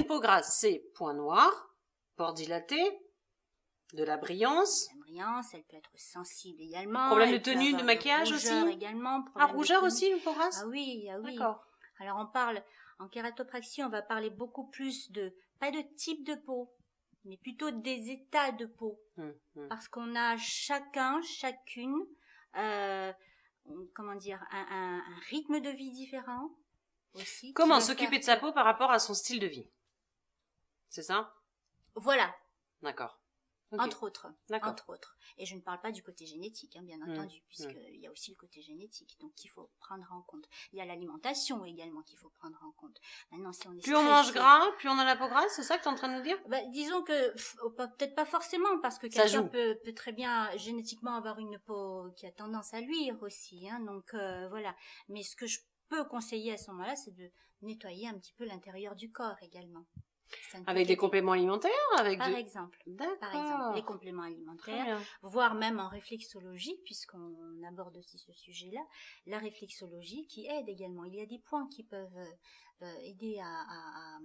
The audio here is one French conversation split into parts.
une peau grasse, c'est point noir, pores dilatés, de la brillance. La brillance, elle peut être sensible également. Problème de elle peut tenue, avoir de maquillage rougeur aussi également. Ah, problème de rougeur tenue. aussi, une peau grasse Ah oui, ah oui. D'accord. Alors on parle, en kératopraxie, on va parler beaucoup plus de, pas de type de peau, mais plutôt des états de peau. Parce qu'on a chacune, comment dire, un rythme de vie différent aussi. Comment s'occuper de sa peau par rapport à son style de vie? C'est ça? Voilà. D'accord. Okay. Entre autres. Et je ne parle pas du côté génétique, hein, bien entendu, puisqu'il y a aussi le côté génétique, donc qu'il faut prendre en compte. Il y a l'alimentation également qu'il faut prendre en compte. Maintenant, si on est plus on mange gras, plus on a la peau grasse, c'est ça que tu es en train de nous dire? Disons que, peut-être pas forcément, parce que quelqu'un peut très bien génétiquement avoir une peau qui a tendance à luire aussi, hein, donc voilà. Mais ce que je peux conseiller à ce moment-là, c'est de nettoyer un petit peu l'intérieur du corps également. Avec des compléments alimentaires Par exemple, les compléments alimentaires, voire même en réflexologie, puisqu'on aborde aussi ce sujet-là, la réflexologie qui aide également. Il y a des points qui peuvent aider à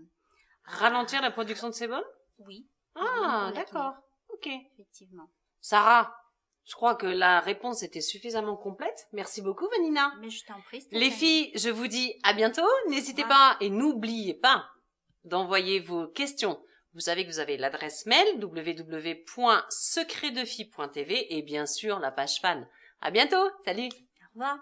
ralentir la production de sébum? Oui. Ah, d'accord. Ok. Effectivement. Sarah, je crois que la réponse était suffisamment complète. Merci beaucoup, Vanina. Mais je t'en prie. Les filles, je vous dis à bientôt. N'hésitez pas et n'oubliez pas d'envoyer vos questions. Vous savez que vous avez l'adresse mail www.secretdefille.tv et bien sûr la page fan. À bientôt. Salut. Au revoir.